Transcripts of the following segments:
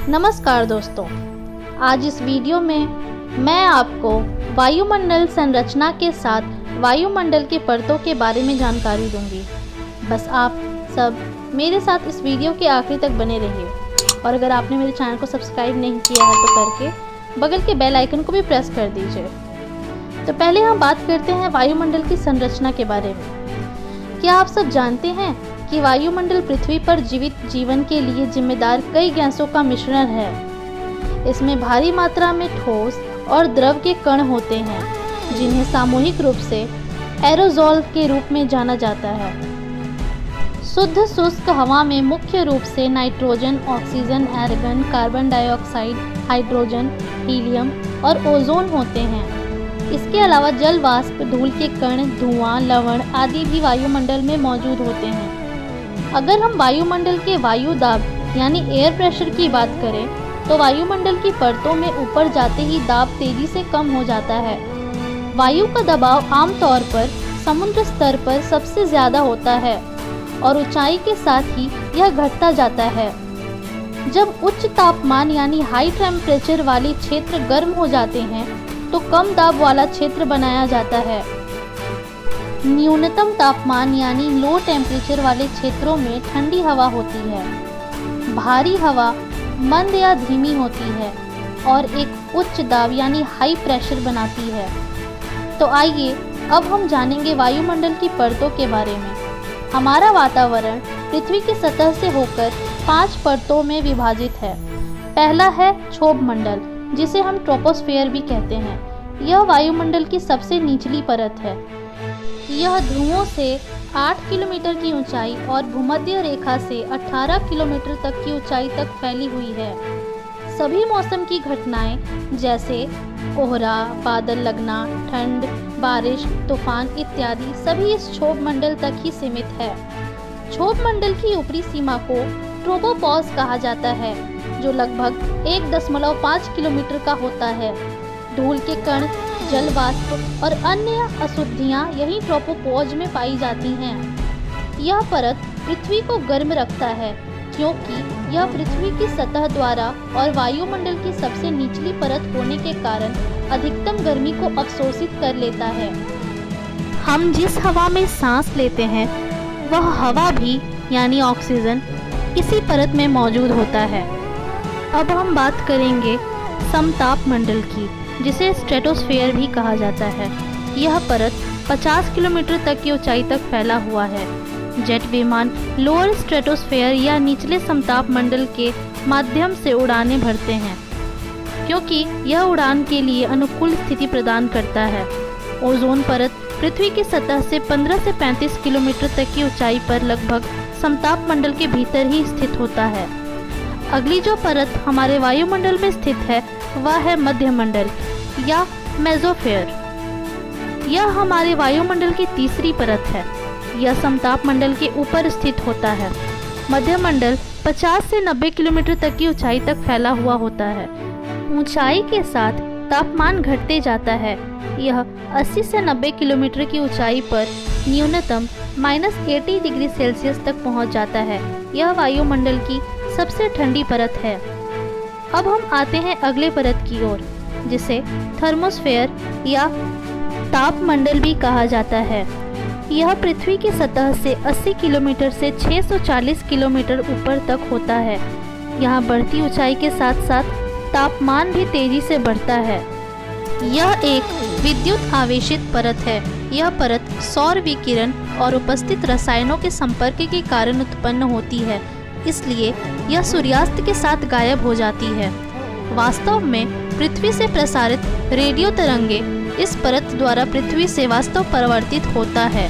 नमस्कार दोस्तों, आज इस वीडियो में मैं आपको वायुमंडल संरचना के साथ वायुमंडल की परतों के बारे में जानकारी दूंगी। बस आप सब मेरे साथ इस वीडियो के आखिरी तक बने रहिए और अगर आपने मेरे चैनल को सब्सक्राइब नहीं किया है तो करके बगल के बेल आइकन को भी प्रेस कर दीजिए। तो पहले हम बात करते हैं वायुमंडल की संरचना के बारे में। क्या आप सब जानते हैं कि वायुमंडल पृथ्वी पर जीवित जीवन के लिए जिम्मेदार कई गैसों का मिश्रण है। इसमें भारी मात्रा में ठोस और द्रव के कण होते हैं, जिन्हें सामूहिक रूप से एरोसोल के रूप में जाना जाता है। शुद्ध शुष्क हवा में मुख्य रूप से nitrogen, oxygen, argon, carbon dioxide, hydrogen, helium और ओजोन होते हैं। इसके अलावा जल वाष्प, धूल के कण, धुआं, लवण आदि भी वायुमंडल में मौजूद होते हैं। अगर हम वायुमंडल के वायु दाब यानी एयर प्रेशर की बात करें तो वायुमंडल की परतों में ऊपर जाते ही दाब तेजी से कम हो जाता है। वायु का दबाव आमतौर पर समुद्र स्तर पर सबसे ज़्यादा होता है और ऊंचाई के साथ ही यह घटता जाता है। जब उच्च तापमान यानी हाई टेम्परेचर वाले क्षेत्र गर्म हो जाते हैं तो कम दाब वाला क्षेत्र बनाया जाता है। न्यूनतम तापमान यानी लो टेम्परेचर वाले क्षेत्रों में ठंडी हवा होती है। भारी हवा मंद या धीमी होती है और एक उच्च दाब यानी हाई प्रेशर बनाती है। तो आइए अब हम जानेंगे वायुमंडल की परतों के बारे में। हमारा वातावरण पृथ्वी की सतह से होकर 5 परतों में विभाजित है। पहला है क्षोभ मंडल, जिसे हम ट्रोपोस्फेयर भी कहते हैं। यह वायुमंडल की सबसे निचली परत है। यह ध्रुवों से 8 किलोमीटर की ऊंचाई और भूमध्य रेखा से 18 किलोमीटर तक की ऊंचाई तक फैली हुई है। सभी मौसम की घटनाएं जैसे कोहरा, बादल लगना, ठंड, बारिश, तूफान इत्यादि सभी इस क्षोभ मंडल तक ही सीमित है। क्षोभ मंडल की ऊपरी सीमा को ट्रोपोपॉज कहा जाता है, जो लगभग 1.5 किलोमीटर का होता है। धूल के कण, जल वाष्प और अन्य अशुद्धियां यही ट्रोपोपॉज में पाई जाती हैं। यह परत पृथ्वी को गर्म रखता है क्योंकि यह पृथ्वी की सतह द्वारा और वायुमंडल की सबसे निचली परत होने के कारण अधिकतम गर्मी को अवशोषित कर लेता है। हम जिस हवा में सांस लेते हैं वह हवा भी यानी ऑक्सीजन इसी परत में मौजूद होता है। अब हम बात करेंगे समताप मंडल की, जिसे स्ट्रेटोस्फेयर भी कहा जाता है। यह परत 50 किलोमीटर तक की ऊंचाई तक फैला हुआ है। जेट विमान लोअर स्ट्रेटोस्फेयर या निचले समताप मंडल के माध्यम से उड़ानें भरते हैं, क्योंकि यह उड़ान के लिए अनुकूल स्थिति प्रदान करता है। ओजोन परत पृथ्वी की सतह से 15 से 35 किलोमीटर तक की ऊंचाई पर लगभग समताप मंडल के भीतर ही स्थित होता है। अगली जो परत हमारे वायुमंडल में स्थित है वह है मध्यमंडल या मेसोस्फेयर। यह हमारे वायुमंडल की तीसरी परत है। यह समताप मंडल के ऊपर स्थित होता है। मध्यमंडल 50 से 90 किलोमीटर तक की ऊंचाई तक फैला हुआ होता है। ऊंचाई के साथ तापमान घटते जाता है। यह 80 से 90 किलोमीटर की ऊंचाई पर न्यूनतम -80 डिग्री सेल्सियस तक पहुंच जाता है। यह वायुमंडल की सबसे ठंडी परत है। अब हम आते हैं अगले परत की ओर, जिसे थर्मोस्फेयर या तापमंडल भी कहा जाता है। यह पृथ्वी की सतह से 80 किलोमीटर से 640 किलोमीटर ऊपर तक होता है। यहाँ बढ़ती ऊंचाई के साथ साथ तापमान भी तेजी से बढ़ता है। यह एक विद्युत आवेशित परत है। यह परत सौर विकिरण और उपस्थित रसायनों के संपर्क के कारण उत्पन्न होती है, इसलिए यह सूर्यास्त के साथ गायब हो जाती है। वास्तव में पृथ्वी से प्रसारित रेडियो तरंगे इस परत द्वारा पृथ्वी से वास्तव परावर्तित होता है।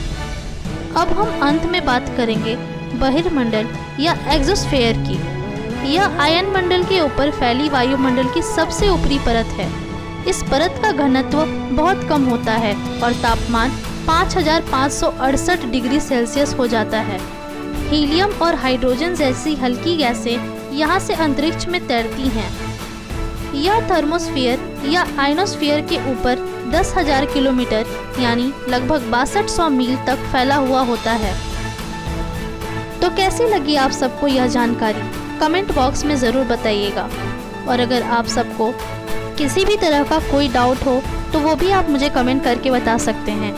अब हम अंत में बात करेंगे बहिर्मंडल या एक्सोस्फेयर की। यह आयन मंडल के ऊपर फैली वायुमंडल की सबसे ऊपरी परत है। इस परत का घनत्व बहुत कम होता है और तापमान 5568 डिग्री सेल्सियस हो जाता है। हीलियम और हाइड्रोजन जैसी हल्की गैसें यहाँ से अंतरिक्ष में तैरती हैं। यह थर्मोस्फीयर या आयनोस्फीयर के ऊपर 10,000 किलोमीटर यानी लगभग 6200 मील तक फैला हुआ होता है। तो कैसी लगी आप सबको यह जानकारी? कमेंट बॉक्स में ज़रूर बताइएगा। और अगर आप सबको किसी भी तरह का कोई डाउट हो तो वो भी आप मुझे कमेंट करके बता सकते हैं।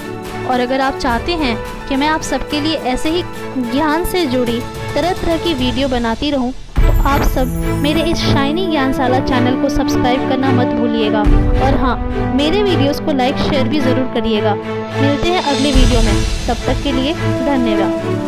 और अगर आप चाहते हैं कि मैं आप सबके लिए ऐसे ही ज्ञान से जुड़ी तरह तरह की वीडियो बनाती रहूं, तो आप सब मेरे इस शाइनी ज्ञानशाला चैनल को सब्सक्राइब करना मत भूलिएगा। और हाँ, मेरे वीडियोस को लाइक शेयर भी ज़रूर करिएगा। मिलते हैं अगले वीडियो में, तब तक के लिए धन्यवाद।